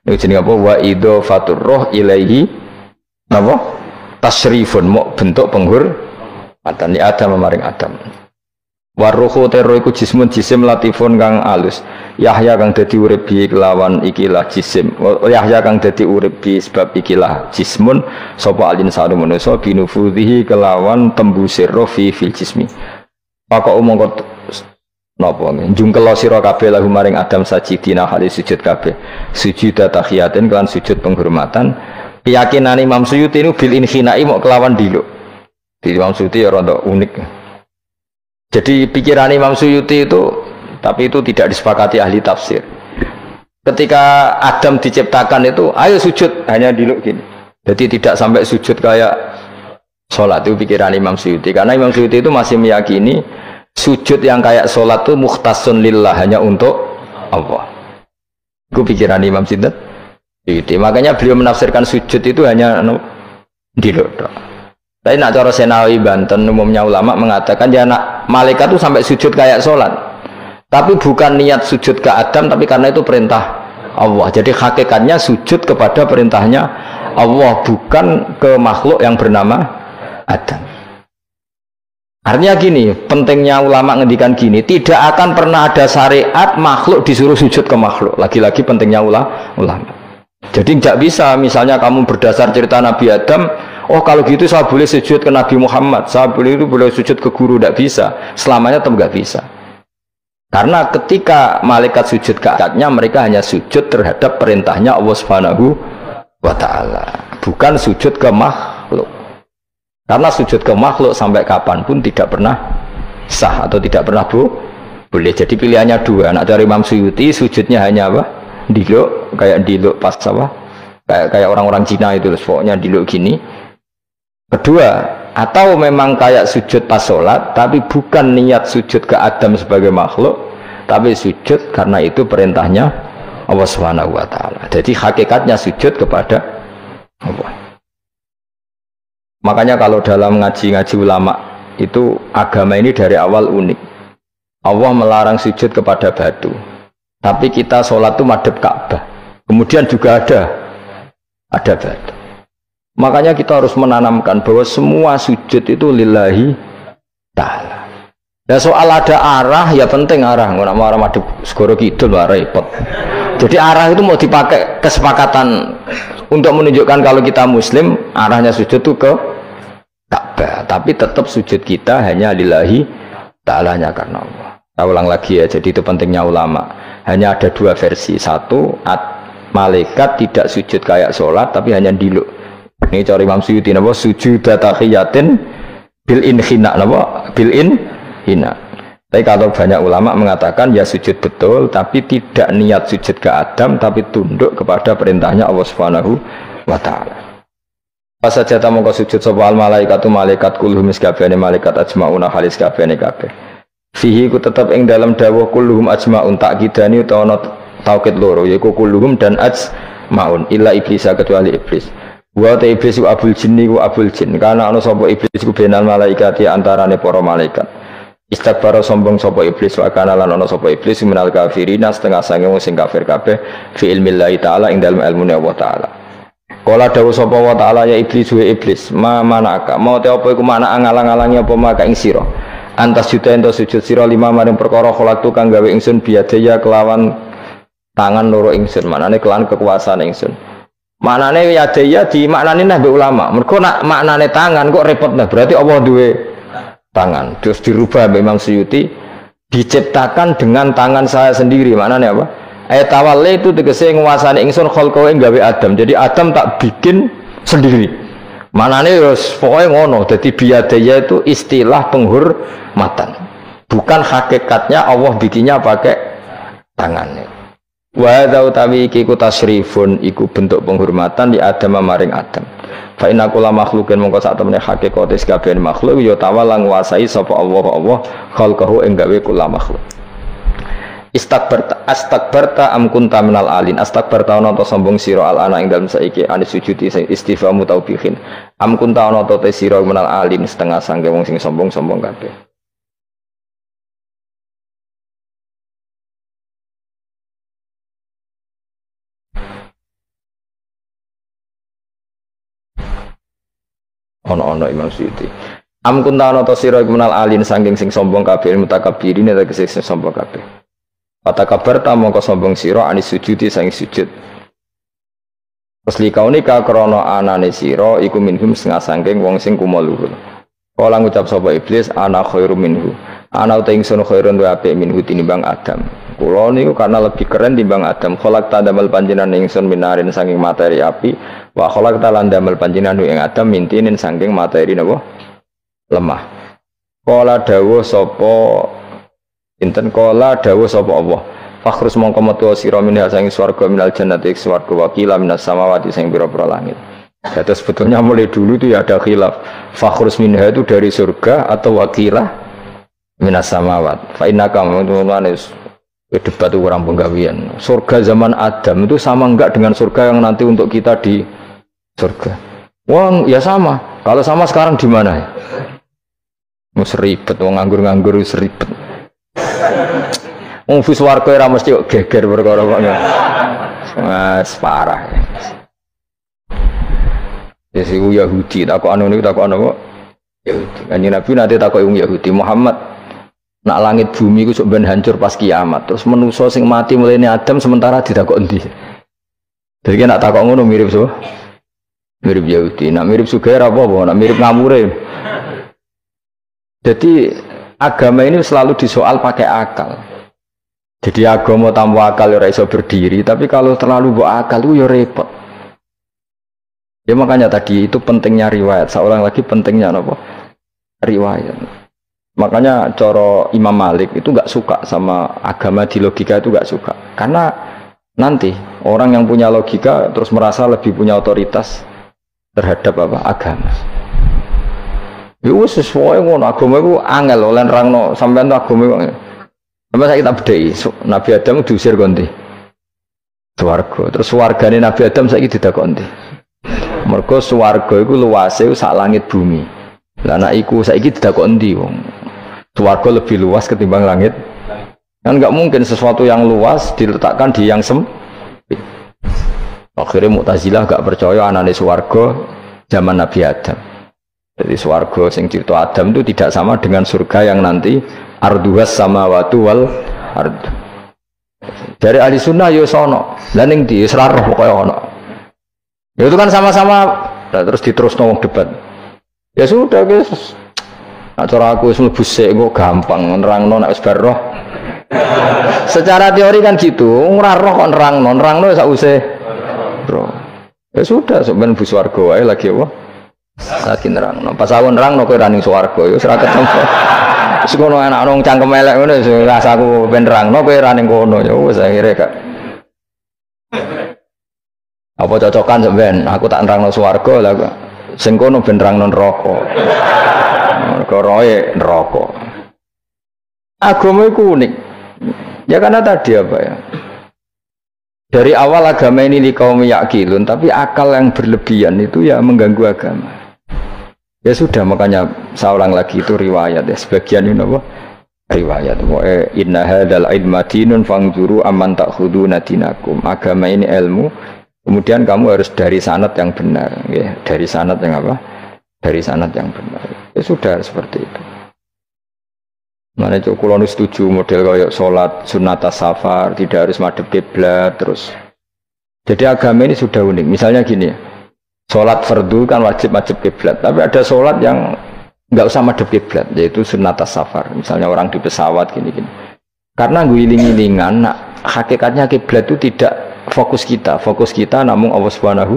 Niku jenenge apa? Wa idhofatur roh ilaihi napa? Tasrifun mau bentuk penghormatan di Adam maring Adam. Wa ruhu terro iku jismun jisim latifun kang alus. Yahya kang dadi urip bi kelawan ikilah jisim. Yahya kang dadi urip bi sebab ikilah jismun sapa alin sanu manusa binufudhihi kelawan tembusir roh fi fil jismi. Maka umangka napa njungkel sira kabeh lahu maring Adam sajidina hale sujud kabeh. Sujud tahiyatin kelan sujud penghormatan. Keyakinan Imam Suyuti ini bil inhinai mok kelawan diluk. Di Imam Suyuti ya rada unik. Jadi pikiran Imam Suyuti itu, tapi itu tidak disepakati ahli tafsir. Ketika Adam diciptakan itu, ayo sujud, hanya diluk gini. Jadi tidak sampai sujud kayak sholat, itu pikiran Imam Suyuti. Karena Imam Suyuti itu masih meyakini sujud yang kayak sholat itu mukhtasun lillah, hanya untuk Allah. Itu pikiran Imam Suyuti. Makanya beliau menafsirkan sujud itu hanya diluk. Tapi nak cara Senawi Banten umumnya ulama mengatakan ya nak malaikat itu sampai sujud kayak sholat. Tapi bukan niat sujud ke Adam, tapi karena itu perintah Allah. Jadi hakikatnya sujud kepada perintahnya Allah, bukan ke makhluk yang bernama Adam. Artinya gini, pentingnya ulama ngendikan gini, tidak akan pernah ada syariat makhluk disuruh sujud ke makhluk. Lagi-lagi pentingnya ulama. Jadi tidak bisa, misalnya kamu berdasar cerita Nabi Adam, oh kalau gitu saya boleh sujud ke Nabi Muhammad, saya boleh sujud ke guru, tidak bisa. Selamanya tetap nggak bisa. Karena ketika malaikat sujud ke akadnya, mereka hanya sujud terhadap perintahnya Allah Subhanahu wa Ta'ala, bukan sujud ke makhluk. Karena sujud ke makhluk sampai kapanpun tidak pernah sah atau tidak pernah boleh. Jadi pilihannya dua. Nak dari Imam Suyuti sujudnya hanya apa? Diluk, kayak diluk pas apa? Kayak orang-orang Cina itu, pokoknya diluk gini. Kedua, atau memang kayak sujud pas sholat, tapi bukan niat sujud ke Adam sebagai makhluk, tapi sujud karena itu perintahnya Allah Subhanahu wa Ta'ala. Jadi hakikatnya sujud kepada Allah. Makanya kalau dalam ngaji-ngaji ulama itu, agama ini dari awal unik. Allah melarang sujud kepada batu, tapi kita sholat itu madhep Ka'bah. Kemudian juga ada batu. Makanya kita harus menanamkan bahwa semua sujud itu lillahi ta'ala. Ya soal ada arah, ya penting arah. Nggak mau arah madhep segoro kidul, repot. Jadi arah itu mau dipakai kesepakatan untuk menunjukkan kalau kita muslim, arahnya sujud itu ke Ka'bah. Tapi tetap sujud kita hanya lillahi ta'alanya karena Allah. Saya ulang lagi ya, jadi itu pentingnya ulama. Hanya ada dua versi. Satu, malaikat tidak sujud kayak sholat, tapi hanya diluk. Ini cara Imam Suyuti, napa sujud tahiyatin bil in hina, napa bil in hina. Tapi kalau banyak ulama mengatakan ya sujud betul, tapi tidak niat sujud ke Adam, tapi tunduk kepada perintahnya Allah Subhanahu wa Ta'ala. Pas saja tamu kau sujud sapa al malaikatu malaikat kulluhum kabehane malaikat ajmauna halis kabehane kabeh. Fihi ku tetap ing dalam dawuh kulluhum ajmaun takkidani utawa taukid loro yaiku kulluhum dan ajmaun illa iblis kecuali iblis. Wa ta iblis ku abul jinni ku abul jin karena ana sapa iblis ku benal malaikati antarane para malaikat. Istakbara sombong sapa iblis wa kana lan ana sapa iblis minal kafirina setengah sange wong sing kafir kabeh fi ilmillahi taala ing dalem ilmune Allah taala. Kala dawuh sapa wa taala ya iblis wa iblis ma manaka mau te apa iku mana ngalang-alangi apa maka ing sira antas juta ento sujud sira lima maring perkara kholaqtu kang gawe ingsun biadaya kelawan tangan loro ingsun manane kelawan kekuasaan ingsun. Maknane yadaya di maknane nah mbek ulama. Mergo nak maknane tangan kok repot nah berarti Allah duwe tangan. Terus dirubah mbek Imam Suyuti diciptakan dengan tangan saya sendiri. Maknane apa? Ayat tawalli itu tegese nguasani ingsun kholqo ing gawe Adam. Jadi Adam tak bikin sendiri. Maknane wis pokoke ngono. Dadi biadaya itu istilah penghormatan. Bukan hakikatnya Allah bikinnya pakai tangannya. Wa hadza utawi iku tasyrifun iku bentuk penghormatan di Adam maring Adam. Fa inna kulla makhluqin mongko sak temene hakikate kabeh makhluk ya tawala nguasai sapa Allah khalqahu ing gawe kula makhluk. Astakbarta am kunta minal alin. Astakbarta ana ta sombong sira al ana ing dalem saiki anis sujudi istifamu taubihin. Am kunta ana ta te sira minal alin setengah sangge wong sing sombong-sombong kabeh. Ono Imam Suyuti. Am kunta ana ta sira minal alin sanging sing sombong kabeh mutakabbirin tegese sing sombong kabeh. Patakabar ta mongko sombong sira anis sujudi sang sujud. Terus likaunika krana anane sira iku minhum setengah sangking wong sing kumuluhur. Kala ngucap sapa iblis ana khairu minhu. Ana uta ingsun khairun wa apik minhu tinimbang Adam. Kula niku karena lebih keren timbang Adam. Kholak ta damel panjenengan ingsun minarin saking materi api wa kholak ta lan damel panjenengan ing Adam mintinin saking materi napa lemah. Kala dawuh sapa inten kala dawuh sapa Allah fakhrus mongko metu sira minha saking swarga minal jannati swarga wakila minas samawati sing pira-pira langit. Jadi sebetulnya mulai dulu itu ya ada khilaf fakhrus minha itu dari surga atau wakilah minas samawat. Fa innaka manunis debat orang penggawean. Surga zaman Adam itu sama enggak dengan surga yang nanti untuk kita di surga? Wong ya sama. Kalau sama sekarang di mana ya? Mus ribet wong nganggur-nganggur wis ribet. Wong bus warga ora mesti kok geger perkara kok. Mas parah. Ya sing Yahudi takokan niku takokan apa? Yahudi. Kanjeng Nabi nanti takoki wong Yahudi, Muhammad nak langit bumi ku sok ben hancur pas kiamat. Terus manusa sing mati mulai Adam sementara ditakok endi? Jadi nak takok ngono mirip so. Mirip Yahudi. Nak mirip Sugair apa? Nak mirip ngamure. Jadi agama ini selalu disoal pakai akal. Jadi agama tanpa akal ora iso berdiri, tapi kalau terlalu bawa akal itu ya repot. Ya makanya tadi itu pentingnya riwayat. Seorang lagi pentingnya apa? Riwayat. Makanya coro Imam Malik itu nggak suka sama agama di logika, itu nggak suka. Karena nanti orang yang punya logika terus merasa lebih punya otoritas terhadap apa? Agama. Itu sesuai ngono, agama itu angel oleh nerangno sampean tuh agama itu. Sampai saya kita bedai, Nabi Adam diusir konti swarga. Terus swargane Nabi Adam saiki didakoni. Mergo swarga iku luase sak langit bumi. Lah nek iku saiki didakoni wong. Swarga lebih luas ketimbang langit. Kan enggak mungkin sesuatu yang luas diletakkan di yang sempit. Akhirnya Mu'tazilah gak percaya anane swarga zaman Nabi Adam. Jadi swarga sing cipta Adam itu tidak sama dengan surga yang nanti arduhas samawati wal ard. Dari ahli sunnah yo sono, lha ning ndi wis ra roh pokoke ono. Ya itu kan sama-sama, nah, terus diterusno wong debat. Ya sudah guys. Nak cara aku wis mlebu sik kok gampang nerangno nek wis bar roh. Secara teori kan gitu, ora roh kok nerangno sakwise roh. Ya sudah, sampeyan mlebu swarga wae lagi apa? Lagi nerangno. Pas aku nerangno kowe ra ning swarga ya wis ra ketemu. Wis ngono anak nang cangkem elek ngono wis rasaku ben nerangno kowe ra ning kono ya wis akhire gak. Apa cocokan sampean? Aku tak nerangno swarga lah sing kono ben nerangno neraka. Koroe neraka. Agama itu unik. Ya karena tadi apa ya? Dari awal agama ini di kaum yakilun, tapi akal yang berlebihan itu ya mengganggu agama. Ya sudah, makanya seorang lagi itu riwayat ya. Sebagian ini apa? Riwayat. Inna hadzal ilma dinun fangzuru amman ta'khuduna dinakum. Agama ini ilmu. Kemudian kamu harus dari sanad yang benar, ya. Dari sanad yang apa? Dari sanad yang benar. Ya sudah seperti itu. Mana cok kulo setuju model kayak sholat sunat safar tidak harus madhep kiblat terus. Jadi agama ini sudah unik. Misalnya gini ya, sholat fardu kan wajib kiblat, tapi ada sholat yang nggak usah madhep kiblat, yaitu sunat safar. Misalnya orang di pesawat gini-gini. Karena guling-gilingan, nah, hakikatnya kiblat itu tidak fokus kita namun Allah Subhanahu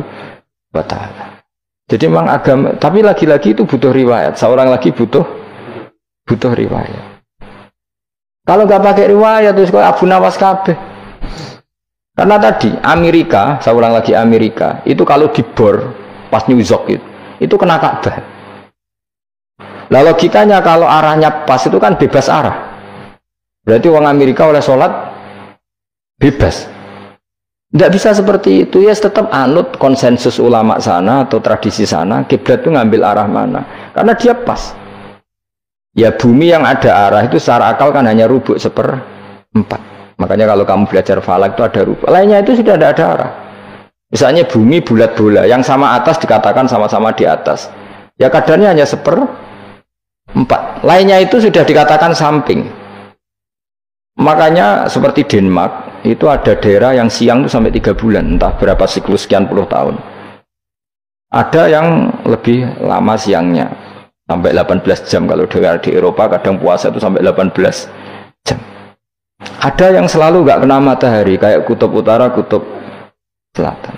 wa Ta'ala. Jadi memang agama, tapi lagi-lagi itu butuh riwayat. Seorang lagi butuh riwayat. Kalau nggak pakai riwayat terus kayak Abu Nawas kabeh. Karena tadi Amerika, seorang lagi Amerika, itu kalau dibor pas New York itu kena Ka'bah. Lah logikanya kalau arahnya pas itu kan bebas arah. Berarti orang Amerika oleh sholat bebas. Tidak bisa seperti itu ya, tetap anut konsensus ulama sana atau tradisi sana, kiblat itu ngambil arah mana? Karena dia pas. Ya bumi yang ada arah itu secara akal kan hanya rubuk 1/4. Makanya kalau kamu belajar falak itu ada rubuk. Lainnya itu sudah ada arah. Misalnya bumi bulat bola, yang sama atas dikatakan sama-sama di atas. Ya kadarnya hanya 1/4. Lainnya itu sudah dikatakan samping. Makanya seperti Denmark itu ada daerah yang siang itu sampai 3 bulan, entah berapa siklus sekian puluh tahun. Ada yang lebih lama siangnya sampai 18 jam. Kalau di Eropa kadang puasa itu sampai 18 jam. Ada yang selalu nggak kena matahari kayak kutub utara, kutub selatan.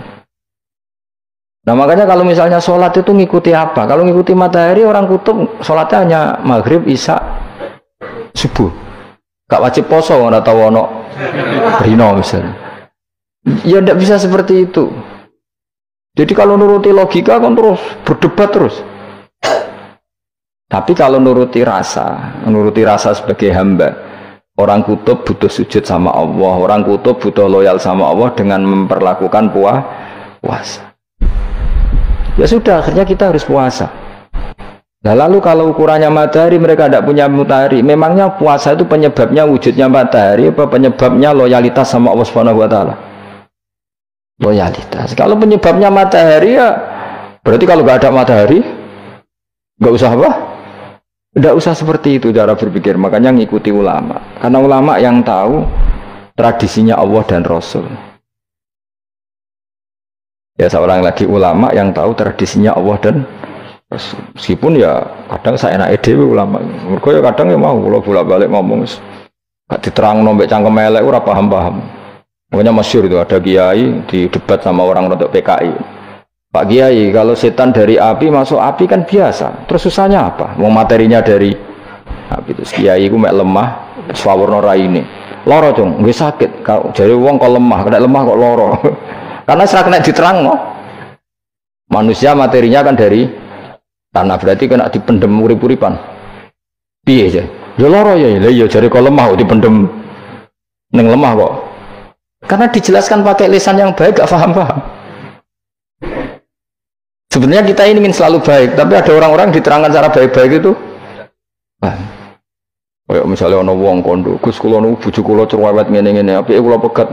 Nah makanya kalau misalnya sholat itu ngikuti apa? Kalau ngikuti matahari, orang kutub sholatnya hanya maghrib, isya, subuh. Gak wajib poso, nggak tahu ono rino misalnya. Ya tidak bisa seperti itu. Jadi kalau nuruti logika kan terus berdebat terus. Tapi kalau nuruti rasa sebagai hamba, orang kutub butuh sujud sama Allah, orang kutub butuh loyal sama Allah dengan memperlakukan puasa. Ya sudah, akhirnya kita harus puasa. Nah lalu kalau ukurannya matahari mereka tidak punya matahari, memangnya puasa itu penyebabnya wujudnya matahari apa penyebabnya loyalitas sama Allah Subhanahu wa taala? Loyalitas. Kalau penyebabnya matahari ya berarti kalau nggak ada matahari nggak usah apa? Nggak usah seperti itu cara berpikir. Makanya ngikuti ulama. Karena ulama yang tahu tradisinya Allah dan Rasul. Ya seorang lagi ulama yang tahu tradisinya Allah dan meskipun ya kadang saya enak dewe ulama mereka ya kadang ya mau kalau bolak-balik ngomong gak diterang nombek cangkem elek ora paham-paham. Makanya masyhur itu ada kiai di debat sama orang untuk PKI. Pak Kiai, kalau setan dari api masuk api kan biasa. Terus susahnya apa? Mau materinya dari api. Terus kiai ku mek lemah swawarna raine. Loro dong, nggih sakit. Kalau jare wong kok lemah, kena lemah kok loro. Karena serak kena diterangno. Manusia materinya kan dari tanah, berarti kena dipendem urip-uripan. Piye aja? Ya loro ya, lah ya jare kok lemah kok dipendem ning lemah kok. Karena dijelaskan pakai lisan yang baik gak paham-paham. Sebenarnya kita ini ingin selalu baik, tapi ada orang-orang diterangkan cara baik-baik itu. Kayak misalnya ana wong kondo, Gus kula niku bojo kula cerewet ngene-ngene, apike kula pegat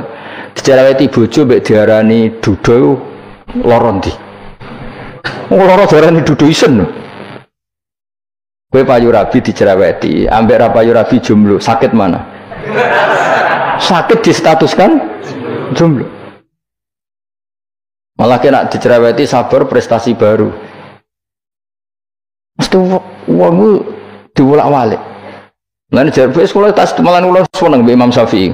dicereweti bojo mbek diarani duda lara ndi? Lara diarani duda isen. Kowe payu rabi dicereweti, ambek ra payu rabi jomblo, sakit mana? Sakit distatuskan jomblo. Malah kena dicereweti sabar prestasi baru. Mesti wong diwolak-walik. Lan jarbe sekolah tas malan kula seneng mbek Imam Syafi'i.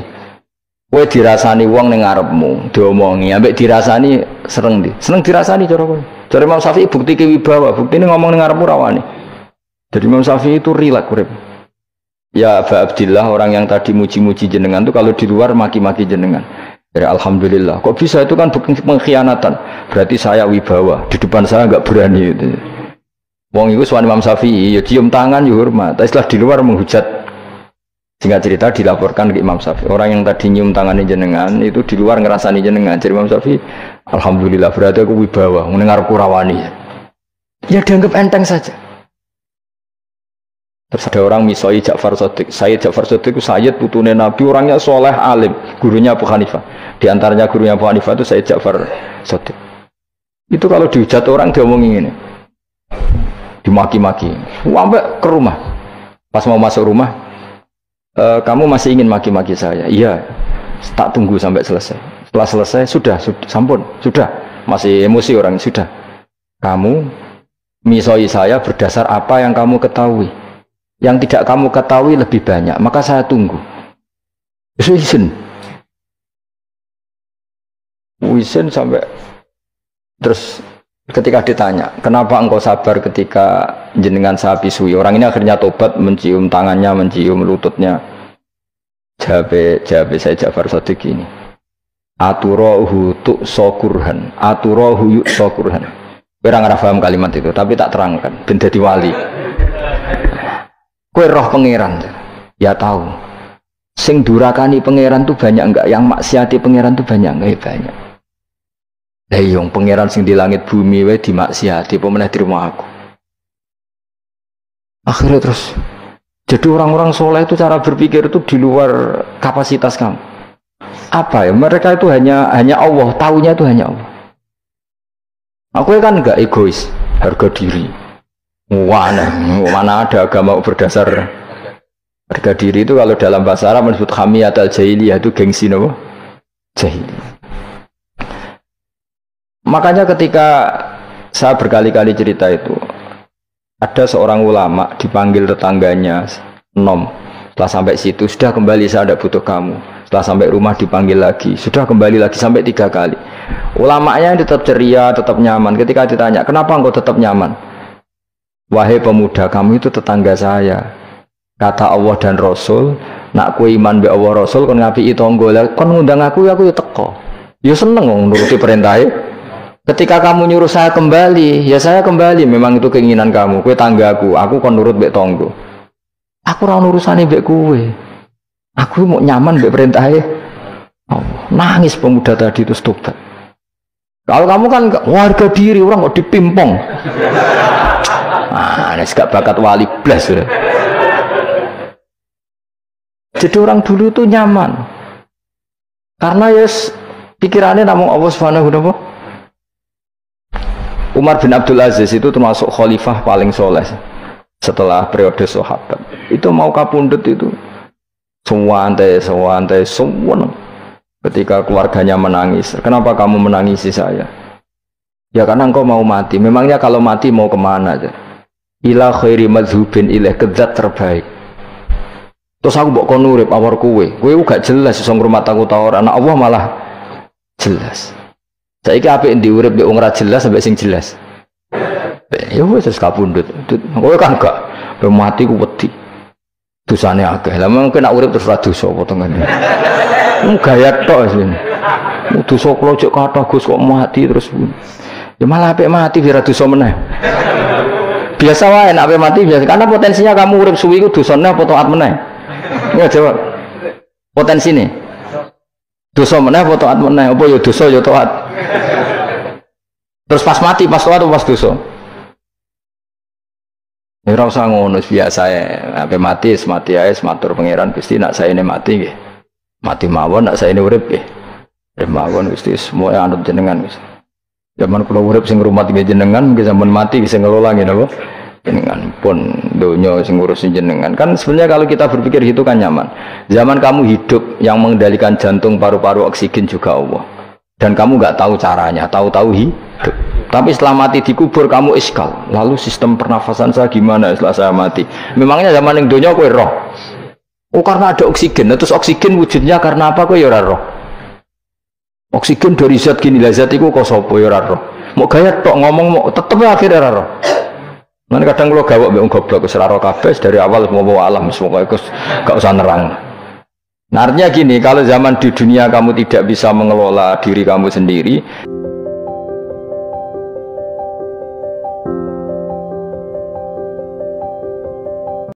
Kowe dirasani wong ning ngarepmu, diomongi, ambek dirasani seneng ndi? Seneng dirasani cara kowe. Cara Imam Syafi'i bukti kewibawa, buktine ngomong ning ngarepmu rawani. Jadi Imam Syafi'i itu rileks urip. Ya Aba Abdillah, orang yang tadi muji-muji jenengan itu kalau di luar maki-maki jenengan. Ya, alhamdulillah. Kok bisa itu kan bukan pengkhianatan. Berarti saya wibawa. Di depan saya nggak berani. Gitu. Wong itu suami Imam Syafi'i, ya cium tangan, ya hormat. Tapi setelah di luar menghujat. Singkat cerita dilaporkan ke Imam Syafi'i. Orang yang tadi nyium tangannya jenengan itu di luar ngerasani jenengan. Jadi Imam Syafi'i, alhamdulillah berarti aku wibawa. Mendengar kurawani. Ya dianggap enteng saja. Terus ada orang misoi Ja'far Shadiq. Sayyid Ja'far Shadiq itu Sayyid putune Nabi, orangnya soleh alim, gurunya Abu Hanifah. Di antaranya gurunya Abu Hanifah itu Sayyid Ja'far Shadiq. Itu kalau dihujat orang diomongin ini, dimaki-maki. Sampai ke rumah. Pas mau masuk rumah, kamu masih ingin maki-maki saya? Iya. Tak tunggu sampai selesai. Setelah selesai sudah sampun, sudah. Masih emosi orang sudah. Kamu misoi saya berdasar apa yang kamu ketahui. Yang tidak kamu ketahui lebih banyak, maka saya tunggu. Izin sampai terus ketika ditanya, kenapa engkau sabar ketika jenengan saya pisui? Orang ini akhirnya tobat, mencium tangannya, mencium lututnya. Jawab saya Ja'far Shadiq ini. Aturahu tu sokurhan, aturahu yuk sokurhan. Orang nggak paham kalimat itu, tapi tak terangkan. Ben dadi wali. Kowe roh pangeran, ya tahu. Sing durakani pangeran tuh banyak enggak? Yang maksiati pangeran tuh banyak enggak? Ya banyak. Lah yang pangeran sing di langit bumi wae dimaksiati, apa meneh di rumah aku. Akhirnya terus, jadi orang-orang soleh itu cara berpikir itu di luar kapasitas kamu. Apa ya? Mereka itu hanya Allah, taunya itu hanya Allah. Aku kan enggak egois, harga diri. Mana ada agama berdasar harga diri itu kalau dalam bahasa Arab disebut hamiyat al-jahiliyah itu gengsi no? Jahiliyah. Makanya ketika saya berkali-kali cerita itu ada seorang ulama dipanggil tetangganya nom. Setelah sampai situ sudah kembali saya tidak butuh kamu. Setelah sampai rumah dipanggil lagi sudah kembali lagi sampai 3 kali. Ulamanya tetap ceria, tetap nyaman. Ketika ditanya kenapa engkau tetap nyaman? Wahai pemuda, kamu itu tetangga saya. Kata Allah dan Rasul, nak ku iman be Allah Rasul kon ngapi tangga. Kon ngundang aku ya teko. Ya seneng nuruti perintahnya. Ketika kamu nyuruh saya kembali, ya saya kembali. Memang itu keinginan kamu. Kowe tanggaku, aku kon nurut be tangga. Aku ora urusane mbek kowe. Aku mau nyaman mbek perintahnya. Oh, nangis pemuda tadi itu tobat. Kalau kamu kan warga diri, orang kok dipimpong. Nek gak bakat wali blas sudah. Jadi orang dulu itu nyaman. Karena pikirannya namun Allah Subhanahu wa ta'ala. Umar bin Abdul Aziz itu termasuk khalifah paling soleh setelah periode sahabat. Itu mau kapundhut itu sewantai. Ketika keluarganya menangis, kenapa kamu menangisi saya? Ya karena engkau mau mati. Memangnya kalau mati mau kemana aja? Ila khairi madhubin ilaih, ke zat terbaik. Terus aku mbok kon urip awar kowe gak jelas iso ngrumat aku ta ora. Anak Allah malah jelas. Saiki apik ndi urip mbek wong ora jelas sampai sing jelas. Ya wis kapundhut. Kowe kan gak mati ku wedi. Dosane akeh. Lah mengko nek urip terus ora dosa apa tengene. Gaya tok asline. Dosa kula cek kathah Gus kok mati terus. Ya malah apik mati biar dosa meneh. Biasa wae nek apik mati biasa karena potensinya kamu urip suwi ku dosane apa taat meneh. Nggak jawab. Potensi nih. Dosa meneh apa taat meneh? Apa ya dosa ya taat. Terus pas mati, pas taat atau pas dosa? Ya ora usah ngono biasa ya. Sampai mati, ae matur pangeran Gusti nak saya ini mati nggih. Mati mawon nak saya ini urip nggih. Urip mawon Gusti semua anut jenengan Gusti. Zaman kula urip sing ngrumat nggih jenengan, nggih zaman mati sing ngelola nggih napa? Jenengan pun donya sing ngurusin jenengan. Kan sebenarnya kalau kita berpikir gitu kan nyaman. Zaman kamu hidup yang mengendalikan jantung, paru-paru, oksigen juga Allah. Dan kamu nggak tahu caranya, tahu-tahu hidup. Tapi setelah mati dikubur kamu iskal. Lalu sistem pernafasan saya gimana setelah saya mati? Memangnya zaman yang donya kowe roh. Oh karena ada oksigen. Terus oksigen wujudnya karena apa kowe ya ora roh? Oksigen dari zat gini lah zat iku kok sapa ya ora roh. Mau gaya tok ngomong mau tetep akhirnya ora roh. Nanti kadang kalau gawak mbek goblok wis ora kabeh dari awal mau alam semoga gak usah nerang. Nah, artinya gini, kalau zaman di dunia kamu tidak bisa mengelola diri kamu sendiri,